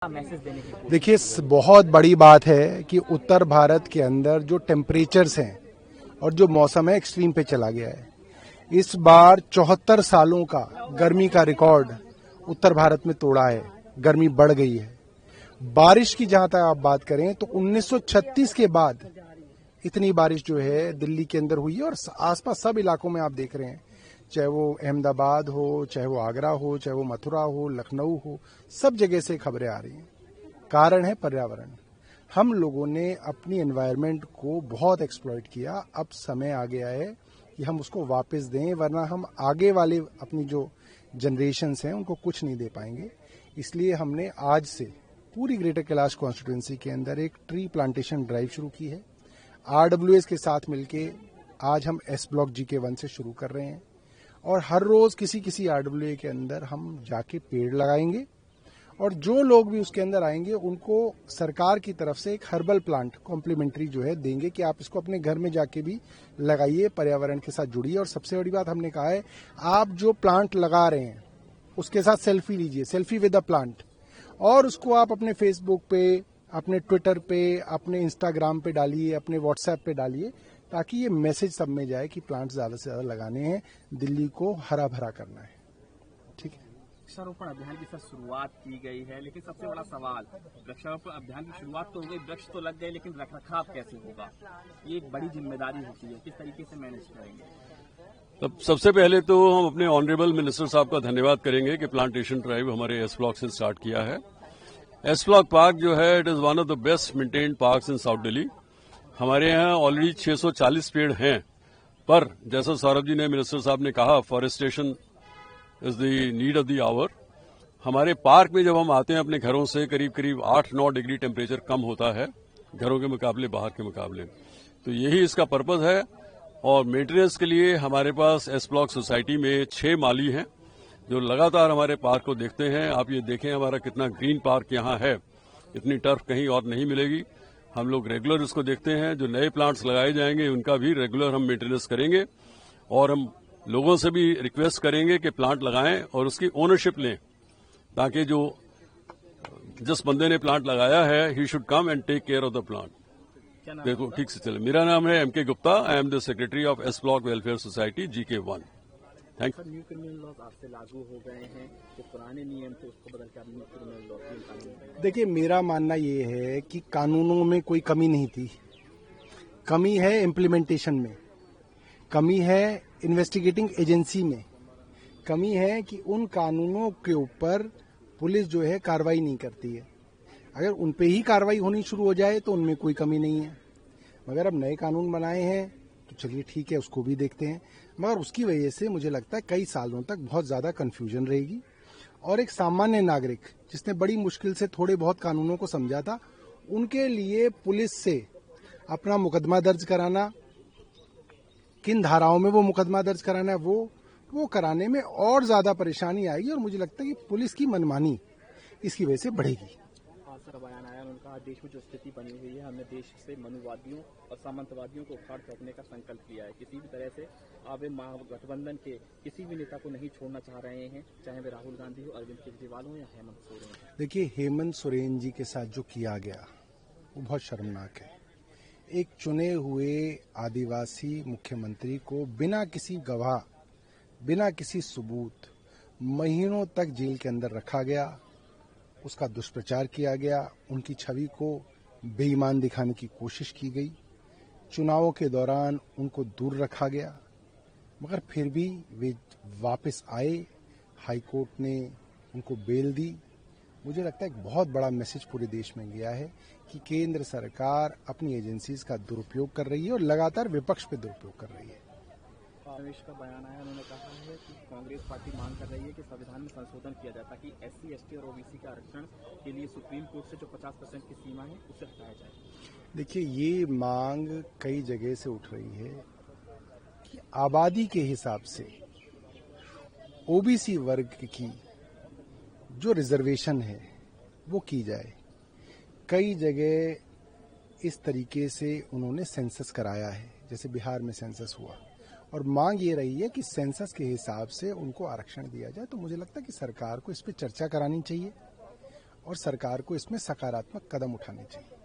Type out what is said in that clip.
Message देने की कोशिश? देखिए, बहुत बड़ी बात है कि उत्तर भारत के अंदर जो टेम्परेचर्स हैं और जो मौसम है एक्सट्रीम पे चला गया है। इस बार 74 सालों का गर्मी का रिकॉर्ड उत्तर भारत में तोड़ा है। गर्मी बढ़ गई है। बारिश की जहां तक आप बात करें तो 1936 के बाद इतनी बारिश जो है दिल्ली के अंदर हुई है और आसपास सब इलाकों में आप देख रहे हैं, चाहे वो अहमदाबाद हो, चाहे वो आगरा हो, चाहे वो मथुरा हो, लखनऊ हो, सब जगह से खबरें आ रही हैं। कारण है पर्यावरण। हम लोगों ने अपनी एनवायरनमेंट को बहुत एक्सप्लॉइट किया। अब समय आ गया है कि हम उसको वापस दें, वरना हम आगे वाले अपनी जो जनरेशन्स हैं उनको कुछ नहीं दे पाएंगे। इसलिए हमने आज से पूरी ग्रेटर कैलाश कॉन्स्टिट्यूएंसी के अंदर एक ट्री प्लांटेशन ड्राइव शुरू की है। RWS के साथ मिलके आज हम एस ब्लॉक GK1 से शुरू कर रहे हैं और हर रोज किसी किसी RWA के अंदर हम जाके पेड़ लगाएंगे और जो लोग भी उसके अंदर आएंगे उनको सरकार की तरफ से एक हर्बल प्लांट कॉम्प्लीमेंट्री जो है देंगे कि आप इसको अपने घर में जाके भी लगाइए, पर्यावरण के साथ जुड़िए। और सबसे बड़ी बात हमने कहा है, आप जो प्लांट लगा रहे हैं उसके साथ सेल्फी लीजिए, सेल्फी विद द प्लांट, और उसको आप अपने फेसबुक पे, अपने ट्विटर पे, अपने इंस्टाग्राम पे डालिए, अपने व्हाट्सएप पे डालिए, ताकि ये मैसेज सब में जाए कि प्लांट ज्यादा से ज्यादा लगाने हैं, दिल्ली को हरा भरा करना है। ठीक है। वृक्षारोपण अभियान की सर शुरुआत की गई है, लेकिन सबसे बड़ा सवाल, वृक्षारोपण अभियान की शुरुआत तो हो गई, वृक्ष तो लग गए, लेकिन रखरखाव कैसे होगा? ये एक बड़ी जिम्मेदारी होती है, किस तरीके से मैनेज करेंगे? तब सबसे पहले तो हम अपने ऑनरेबल मिनिस्टर साहब का धन्यवाद करेंगे कि प्लांटेशन ड्राइव हमारे एस ब्लॉक से स्टार्ट किया है। एस ब्लॉक पार्क जो है, it is one of the best maintained parks in south Delhi. हमारे यहाँ ऑलरेडी 640 पेड़ हैं, पर जैसा सौरभ जी ने, मिनिस्टर साहब ने कहा, forestation is the need of the hour. हमारे पार्क में जब हम आते हैं अपने घरों से, करीब करीब 8-9 डिग्री टेम्परेचर कम होता है घरों के मुकाबले, बाहर के मुकाबले। तो यही इसका पर्पज है। और मेंटेनेंस के लिए हमारे पास एस ब्लॉक सोसाइटी में 6 माली हैं जो लगातार हमारे पार्क को देखते हैं। आप ये देखें हमारा कितना ग्रीन पार्क यहाँ है, इतनी टर्फ कहीं और नहीं मिलेगी। हम लोग रेगुलर इसको देखते हैं। जो नए प्लांट्स लगाए जाएंगे उनका भी रेगुलर हम मेंटेनेंस करेंगे और हम लोगों से भी रिक्वेस्ट करेंगे कि प्लांट लगाएं और उसकी ओनरशिप लें, ताकि जो जिस बंदे ने प्लांट लगाया है, he should come and take care of the plant. देखो ठीक से चले। मेरा नाम है MK Gupta. I am the secretary of S block welfare society GK1। Thank you. New criminal laws आपसे लागू हो गए हैं, जो पुराने नियम थे उसको बदल कर न्यू क्रिमिनल लॉ। देखिए, मेरा मानना ये है कि कानूनों में कोई कमी नहीं थी। कमी है इम्प्लीमेंटेशन में, कमी है इन्वेस्टिगेटिंग एजेंसी में, कमी है कि उन कानूनों के ऊपर पुलिस जो है कार्रवाई नहीं करती है। अगर उन पे ही कार्रवाई होनी शुरू हो जाए तो उनमें कोई कमी नहीं है। मगर अब नए कानून बनाए हैं तो चलिए ठीक है, उसको भी देखते हैं। मगर उसकी वजह से मुझे लगता है कई सालों तक बहुत ज्यादा कंफ्यूजन रहेगी और एक सामान्य नागरिक जिसने बड़ी मुश्किल से थोड़े बहुत कानूनों को समझा था, उनके लिए पुलिस से अपना मुकदमा दर्ज कराना, किन धाराओं में वो मुकदमा दर्ज कराना है, वो कराने में और ज्यादा परेशानी आएगी और मुझे लगता है कि पुलिस की मनमानी इसकी वजह से बढ़ेगी। सर बयान आया, उनका देश में जो स्थिति बनी हुई है, हमने देश से मनुवादियों और सामंतवादियों को उखाड़ फेंकने का संकल्प किया है। किसी भी तरह से आप महागठबंधन के किसी भी नेता को नहीं छोड़ना चाह रहे हैं, चाहे वे राहुल गांधी हो, अरविंद केजरीवाल हो या हेमंत सोरेन। देखिए, हेमंत सोरेन जी के साथ जो किया गया वो बहुत शर्मनाक है। एक चुने हुए आदिवासी मुख्यमंत्री को बिना किसी गवाह, बिना किसी सबूत महीनों तक जेल के अंदर रखा गया, उसका दुष्प्रचार किया गया, उनकी छवि को बेईमान दिखाने की कोशिश की गई, चुनावों के दौरान उनको दूर रखा गया, मगर फिर भी वे वापस आए। हाईकोर्ट ने उनको बेल दी। मुझे लगता है एक बहुत बड़ा मैसेज पूरे देश में गया है कि केंद्र सरकार अपनी एजेंसीज का दुरुपयोग कर रही है और लगातार विपक्ष पे दुरुपयोग कर रही है। कांग्रेस का बयान आया, उन्होंने कहा है कि कांग्रेस पार्टी मांग कर रही है कि संविधान में संशोधन किया जाए ताकि SC, ST और OBC के आरक्षण के लिए सुप्रीम कोर्ट से जो 50% की सीमा है उसे हटाया जाए। देखिए, ये मांग कई जगह से उठ रही है कि आबादी के हिसाब से OBC वर्ग की जो रिजर्वेशन है वो की जाए। कई जगह इस तरीके से उन्होंने सेंसस कराया है, जैसे बिहार में सेंसस हुआ, और मांग ये रही है कि सेंसस के हिसाब से उनको आरक्षण दिया जाए। तो मुझे लगता है कि सरकार को इस पे चर्चा करानी चाहिए और सरकार को इसमें सकारात्मक कदम उठाने चाहिए।